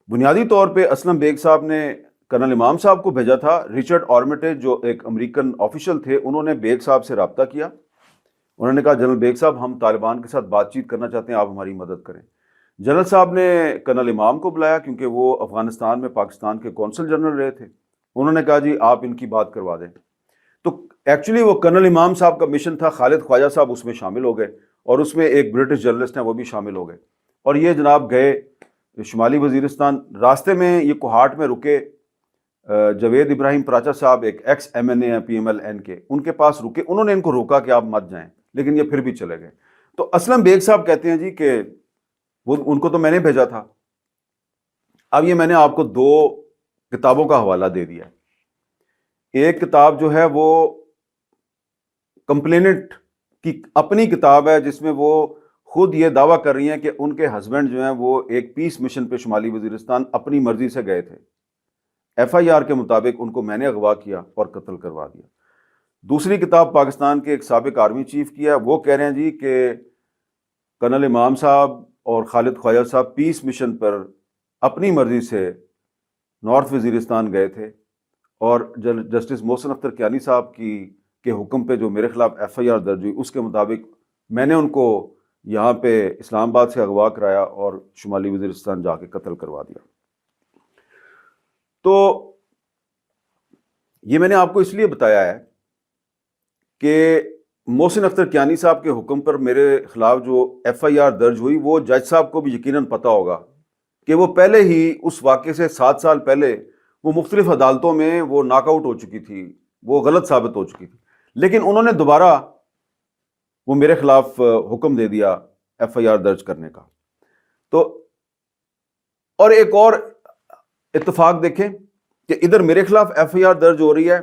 S1: بنیادی طور پہ اسلم بیگ صاحب نے کرنل امام صاحب کو بھیجا تھا. رچرڈ آرمیٹیج جو ایک امریکن آفیشل تھے انہوں نے بیگ صاحب سے رابطہ کیا. انہوں نے کہا جنرل بیگ صاحب ہم طالبان کے ساتھ بات چیت کرنا چاہتے ہیں، آپ ہماری مدد کریں. جنرل صاحب نے کرنل امام کو بلایا کیونکہ وہ افغانستان میں پاکستان کے کونسل جنرل رہے تھے. انہوں نے کہا جی آپ ان کی بات کروا دیں. تو ایکچولی وہ کرنل امام صاحب کا مشن تھا، خالد خواجہ صاحب اس میں شامل ہو گئے، اور اس میں ایک برٹش جرنلسٹ ہیں وہ بھی شامل ہو گئے. اور یہ جناب گئے شمالی وزیرستان. راستے میں یہ کوہاٹ میں رکے. جاوید ابراہیم پراچا صاحب ایک ایکس MNA ہیں PMLN کے، ان کے پاس رکے. انہوں نے ان کو روکا کہ آپ مت جائیں، لیکن یہ پھر بھی چلے گئے. تو اسلم بیگ صاحب کہتے ہیں جی کہ ان کو تو میں نے بھیجا تھا. اب یہ میں نے آپ کو 2 کتابوں کا حوالہ دے دیا. ایک کتاب جو ہے وہ کمپلیننٹ کی اپنی کتاب ہے جس میں وہ خود یہ دعویٰ کر رہی ہیں کہ ان کے ہسبینڈ جو ہیں وہ ایک پیس مشن پہ شمالی وزیرستان اپنی مرضی سے گئے تھے. FIR کے مطابق ان کو میں نے اغوا کیا اور قتل کروا دیا. دوسری کتاب پاکستان کے ایک سابق آرمی چیف کی ہے. وہ کہہ رہے ہیں جی کہ کرنل امام صاحب اور خالد خواجہ صاحب پیس مشن پر اپنی مرضی سے نارتھ وزیرستان گئے تھے، اور جسٹس محسن اختر کیانی صاحب کے حکم پہ جو میرے خلاف FIR درج ہوئی اس کے مطابق میں نے ان کو یہاں پہ اسلام آباد سے اغوا کرایا اور شمالی وزیرستان جا کے قتل کروا دیا. تو یہ میں نے آپ کو اس لیے بتایا ہے کہ محسن اختر کیانی صاحب کے حکم پر میرے خلاف جو ایف آئی آر درج ہوئی، وہ جج صاحب کو بھی یقیناً پتہ ہوگا کہ وہ پہلے ہی اس واقعے سے 7 سال پہلے وہ مختلف عدالتوں میں وہ ناک آؤٹ ہو چکی تھی، وہ غلط ثابت ہو چکی تھی، لیکن انہوں نے دوبارہ وہ میرے خلاف حکم دے دیا ایف آئی آر درج کرنے کا۔ تو اور ایک اور اتفاق دیکھیں کہ ادھر میرے خلاف ایف آئی آر درج ہو رہی ہے،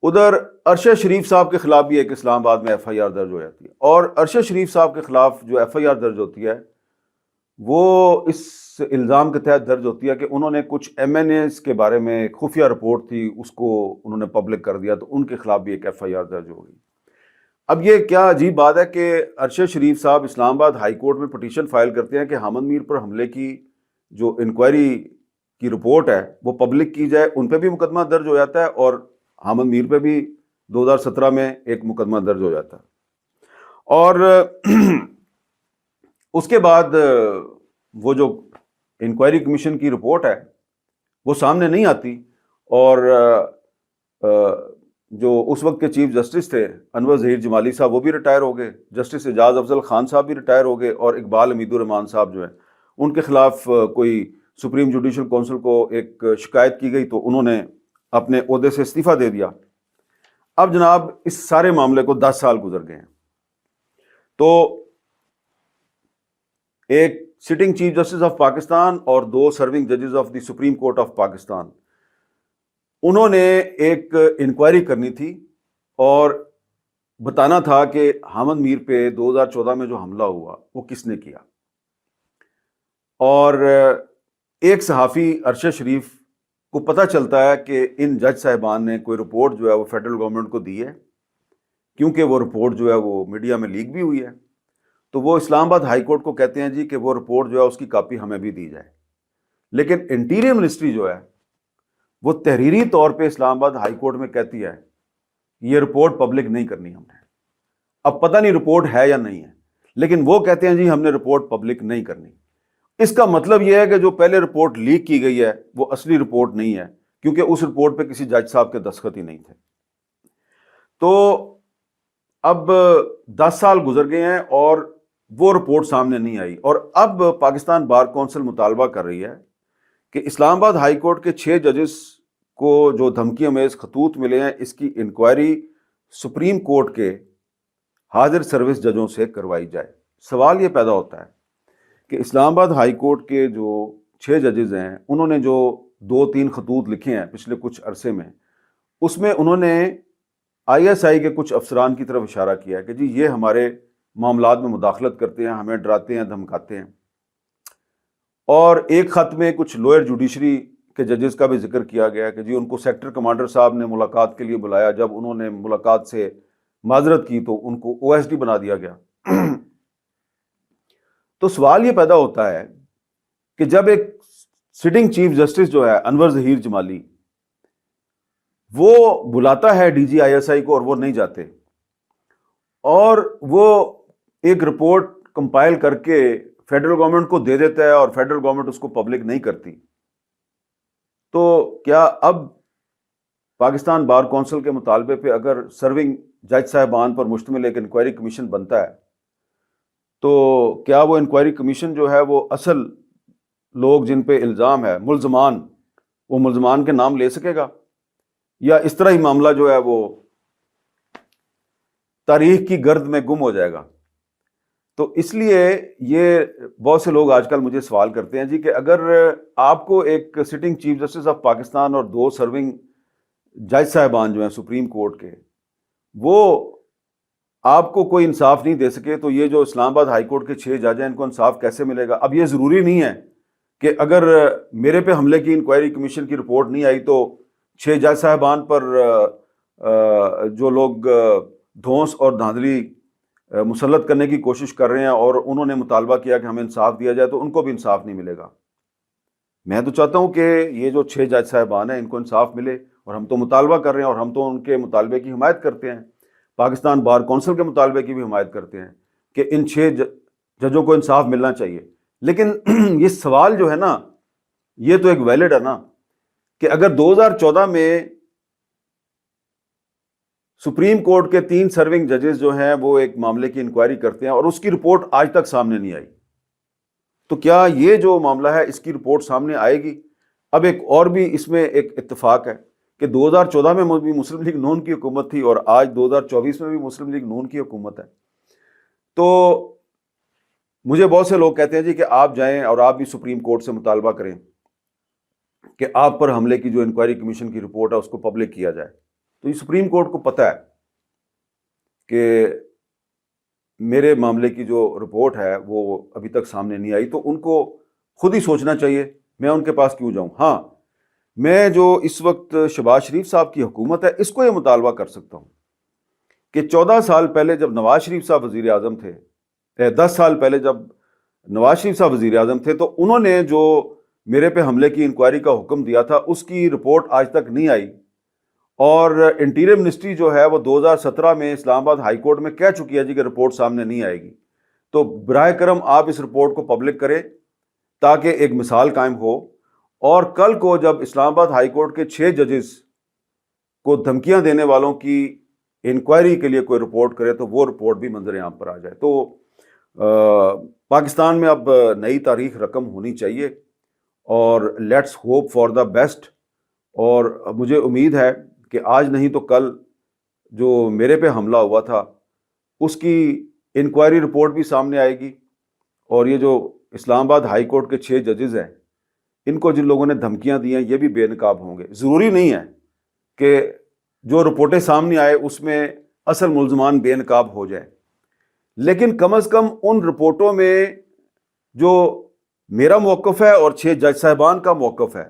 S1: ادھر ارشد شریف صاحب کے خلاف بھی ایک اسلام آباد میں ایف آئی آر درج ہو جاتی ہے، اور ارشد شریف صاحب کے خلاف جو ایف آئی آر درج ہوتی ہے وہ اس الزام کے تحت درج ہوتی ہے کہ انہوں نے کچھ ایم این ایز کے بارے میں خفیہ رپورٹ تھی، اس کو انہوں نے پبلک کر دیا، تو ان کے خلاف بھی ایک ایف آئی آر درج ہو گئی۔ اب یہ کیا عجیب بات ہے کہ ارشد شریف صاحب اسلام آباد ہائی کورٹ میں پٹیشن فائل کرتے ہیں کہ حامد میر پر حملے کی جو انکوائری کی رپورٹ ہے وہ پبلک کی جائے، ان پہ بھی مقدمہ درج ہو جاتا ہے، اور حامد میر پہ بھی 2017 میں ایک مقدمہ درج ہو جاتا ہے، اور اس کے بعد وہ جو انکوائری کمیشن کی رپورٹ ہے وہ سامنے نہیں آتی، اور جو اس وقت کے چیف جسٹس تھے انور ظہیر جمالی صاحب وہ بھی ریٹائر ہو گئے، جسٹس اعجاز افضل خان صاحب بھی ریٹائر ہو گئے، اور اقبال حمید الرحمان صاحب جو ہیں ان کے خلاف کوئی سپریم جوڈیشل کونسل کو ایک شکایت کی گئی، تو انہوں نے اپنے عہدے سے استعفیٰ دے دیا۔ اب جناب اس سارے معاملے کو 10 سال گزر گئے ہیں، تو ایک sitting chief justice of Pakistan اور 2 سرونگ ججز of the supreme court of Pakistan, انہوں نے ایک انکوائری کرنی تھی اور بتانا تھا کہ حامد میر پہ 2014 میں جو حملہ ہوا وہ کس نے کیا، اور ایک صحافی ارشد شریف کو پتہ چلتا ہے کہ ان جج صاحبان نے کوئی رپورٹ جو ہے وہ فیڈرل گورنمنٹ کو دی ہے، کیونکہ وہ رپورٹ جو ہے وہ میڈیا میں لیک بھی ہوئی ہے، تو وہ اسلام آباد ہائی کورٹ کو کہتے ہیں جی کہ وہ رپورٹ جو ہے اس کی کاپی ہمیں بھی دی جائے، لیکن انٹیریئر منسٹری جو ہے وہ تحریری طور پہ اسلام آباد ہائی کورٹ میں کہتی ہے یہ رپورٹ پبلک نہیں کرنی ہم نے۔ اب پتہ نہیں رپورٹ ہے یا نہیں ہے، لیکن وہ کہتے ہیں جی ہم نے رپورٹ پبلک نہیں کرنی۔ اس کا مطلب یہ ہے کہ جو پہلے رپورٹ لیک کی گئی ہے وہ اصلی رپورٹ نہیں ہے، کیونکہ اس رپورٹ پہ کسی جج صاحب کے دستخط ہی نہیں تھے۔ تو اب 10 سال گزر گئے ہیں اور وہ رپورٹ سامنے نہیں آئی، اور اب پاکستان بار کونسل مطالبہ کر رہی ہے کہ اسلام آباد ہائی کورٹ کے 6 ججز کو جو دھمکی امیز خطوط ملے ہیں اس کی انکوائری سپریم کورٹ کے حاضر سروس ججوں سے کروائی جائے۔ سوال یہ پیدا ہوتا ہے کہ اسلام آباد ہائی کورٹ کے جو 6 ججز ہیں انہوں نے جو 2-3 خطوط لکھے ہیں پچھلے کچھ عرصے میں، اس میں انہوں نے آئی ایس آئی کے کچھ افسران کی طرف اشارہ کیا ہے کہ جی یہ ہمارے معاملات میں مداخلت کرتے ہیں، ہمیں ڈراتے ہیں، دھمکاتے ہیں، اور ایک خط میں کچھ لوئر جوڈیشری کے ججز کا بھی ذکر کیا گیا کہ جی ان کو سیکٹر کمانڈر صاحب نے ملاقات کے لیے بلایا، جب انہوں نے ملاقات سے معذرت کی تو ان کو او ایس ڈی بنا دیا گیا۔ تو سوال یہ پیدا ہوتا ہے کہ جب ایک سٹنگ چیف جسٹس جو ہے انور ظہیر جمالی وہ بلاتا ہے ڈی جی آئی ایس آئی کو اور وہ نہیں جاتے، اور وہ ایک رپورٹ کمپائل کر کے فیڈرل گورنمنٹ کو دے دیتا ہے اور فیڈرل گورنمنٹ اس کو پبلک نہیں کرتی، تو کیا اب پاکستان بار کونسل کے مطالبے پہ اگر سرونگ جج صاحبان پر مشتمل ایک انکوائری کمیشن بنتا ہے تو کیا وہ انکوائری کمیشن جو ہے وہ اصل لوگ جن پہ الزام ہے وہ ملزمان کے نام لے سکے گا، یا اس طرح ہی معاملہ جو ہے وہ تاریخ کی گرد میں گم ہو جائے گا؟ تو اس لیے یہ بہت سے لوگ آج کل مجھے سوال کرتے ہیں جی کہ اگر آپ کو ایک sitting chief justice of Pakistan اور 2 سرونگ جج صاحبان جو ہیں سپریم کورٹ کے وہ آپ کو کوئی انصاف نہیں دے سکے، تو یہ جو اسلام آباد ہائی کورٹ کے 6 جج ہیں ان کو انصاف کیسے ملے گا؟ اب یہ ضروری نہیں ہے کہ اگر میرے پہ حملے کی انکوائری کمیشن کی رپورٹ نہیں آئی تو 6 جج صاحبان پر جو لوگ دھونس اور دھاندلی مسلط کرنے کی کوشش کر رہے ہیں اور انہوں نے مطالبہ کیا کہ ہمیں انصاف دیا جائے تو ان کو بھی انصاف نہیں ملے گا۔ میں تو چاہتا ہوں کہ یہ جو 6 جج صاحبان ہیں ان کو انصاف ملے، اور ہم تو مطالبہ کر رہے ہیں اور ہم تو ان کے مطالبے کی حمایت کرتے ہیں، پاکستان بار کونسل کے مطالبے کی بھی حمایت کرتے ہیں کہ ان 6 ججوں کو انصاف ملنا چاہیے۔ لیکن یہ سوال جو ہے نا یہ تو ایک ویلڈ ہے نا کہ اگر 2014 میں سپریم کورٹ کے 3 سرونگ ججز جو ہیں وہ ایک معاملے کی انکوائری کرتے ہیں اور اس کی رپورٹ آج تک سامنے نہیں آئی، تو کیا یہ جو معاملہ ہے اس کی رپورٹ سامنے آئے گی؟ اب ایک اور بھی اس میں ایک اتفاق ہے کہ 2014 میں بھی مسلم لیگ نون کی حکومت تھی اور آج 2024 میں بھی مسلم لیگ نون کی حکومت ہے. تو مجھے بہت سے لوگ کہتے ہیں جی کہ آپ جائیں اور آپ بھی سپریم کورٹ سے مطالبہ کریں کہ آپ پر حملے کی جو انکوائری کمیشن کی رپورٹ ہے اس کو پبلک کیا جائے. تو یہ سپریم کورٹ کو پتہ ہے کہ میرے معاملے کی جو رپورٹ ہے وہ ابھی تک سامنے نہیں آئی، تو ان کو خود ہی سوچنا چاہیے میں ان کے پاس کیوں جاؤں. ہاں، میں جو اس وقت شہباز شریف صاحب کی حکومت ہے اس کو یہ مطالبہ کر سکتا ہوں کہ 14 سال پہلے جب نواز شریف صاحب وزیر اعظم تھے، 10 سال پہلے جب نواز شریف صاحب وزیر اعظم تھے، تو انہوں نے جو میرے پہ حملے کی انکوائری کا حکم دیا تھا اس کی رپورٹ آج تک نہیں آئی، اور انٹیریئر منسٹری جو ہے وہ 2017 میں اسلام آباد ہائی کورٹ میں کہہ چکی ہے جی کہ رپورٹ سامنے نہیں آئے گی. تو براہ کرم آپ اس رپورٹ کو پبلک کریں تاکہ ایک مثال قائم ہو، اور کل کو جب اسلام آباد ہائی کورٹ کے 6 ججز کو دھمکیاں دینے والوں کی انکوائری کے لیے کوئی رپورٹ کرے تو وہ رپورٹ بھی منظر عام پر آ جائے. تو پاکستان میں اب نئی تاریخ رقم ہونی چاہیے اور let's hope for the best. اور مجھے امید ہے کہ آج نہیں تو کل جو میرے پہ حملہ ہوا تھا اس کی انکوائری رپورٹ بھی سامنے آئے گی، اور یہ جو اسلام آباد ہائی کورٹ کے 6 ججز ہیں ان کو جن لوگوں نے دھمکیاں دی ہیں یہ بھی بے نقاب ہوں گے. ضروری نہیں ہے کہ جو رپورٹیں سامنے آئے اس میں اصل ملزمان بے نقاب ہو جائے، لیکن کم از کم ان رپورٹوں میں جو میرا موقف ہے اور 6 جج صاحبان کا موقف ہے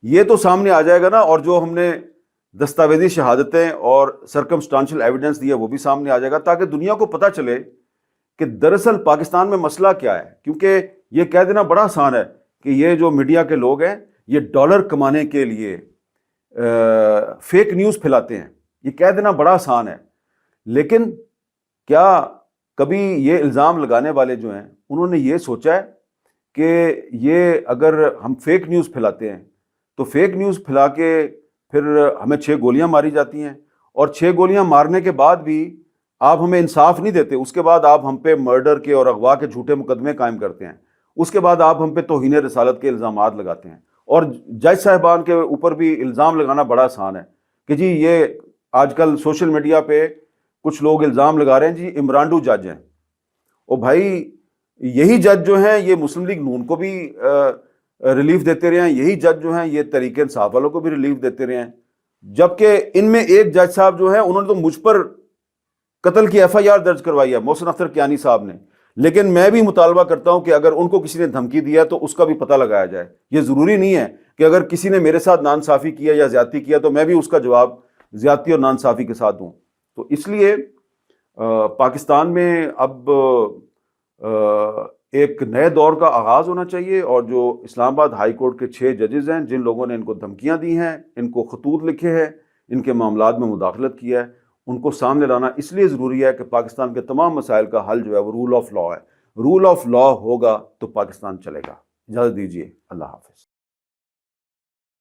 S1: یہ تو سامنے آ جائے گا نا، اور جو ہم نے دستاویزی شہادتیں اور سرکمسٹانشل ایویڈنس دیا وہ بھی سامنے آ جائے گا، تاکہ دنیا کو پتہ چلے کہ دراصل پاکستان میں مسئلہ کیا ہے. کیونکہ یہ کہہ دینا بڑا آسان ہے کہ یہ جو میڈیا کے لوگ ہیں یہ ڈالر کمانے کے لیے فیک نیوز پھیلاتے ہیں، یہ کہہ دینا بڑا آسان ہے، لیکن کیا کبھی یہ الزام لگانے والے جو ہیں انہوں نے یہ سوچا ہے کہ یہ اگر ہم فیک نیوز پھیلاتے ہیں تو فیک نیوز پھیلا کے پھر ہمیں 6 گولیاں ماری جاتی ہیں، اور 6 گولیاں مارنے کے بعد بھی آپ ہمیں انصاف نہیں دیتے، اس کے بعد آپ ہم پہ مرڈر کے اور اغوا کے جھوٹے مقدمے قائم کرتے ہیں، اس کے بعد آپ ہم پہ توہین رسالت کے الزامات لگاتے ہیں. اور جج صاحبان کے اوپر بھی الزام لگانا بڑا آسان ہے کہ جی یہ آج کل سوشل میڈیا پہ کچھ لوگ الزام لگا رہے ہیں جی عمرانڈو جج ہیں. او بھائی، یہی جج جو ہیں یہ مسلم لیگ نون کو بھی ریلیف دیتے رہے ہیں، یہی جج جو ہیں یہ تحریک انصاف والوں کو بھی ریلیف دیتے رہے ہیں، جبکہ ان میں ایک جج صاحب جو ہیں انہوں نے تو مجھ پر قتل کی FIR درج کروائی ہے، محسن اختر کیانی صاحب نے. لیکن میں بھی مطالبہ کرتا ہوں کہ اگر ان کو کسی نے دھمکی دیا تو اس کا بھی پتہ لگایا جائے. یہ ضروری نہیں ہے کہ اگر کسی نے میرے ساتھ ناانصافی کیا یا زیادتی کیا تو میں بھی اس کا جواب زیادتی اور ناانصافی کے ساتھ دوں. تو اس لیے پاکستان میں اب ایک نئے دور کا آغاز ہونا چاہیے، اور جو اسلام آباد ہائی کورٹ کے 6 ججز ہیں جن لوگوں نے ان کو دھمکیاں دی ہیں، ان کو خطوط لکھے ہیں، ان کے معاملات میں مداخلت کیا ہے، ان کو سامنے لانا اس لیے ضروری ہے کہ پاکستان کے تمام مسائل کا حل جو ہے وہ رول آف لا ہے. رول آف لا ہوگا تو پاکستان چلے گا. اجازت دیجیے، اللہ حافظ.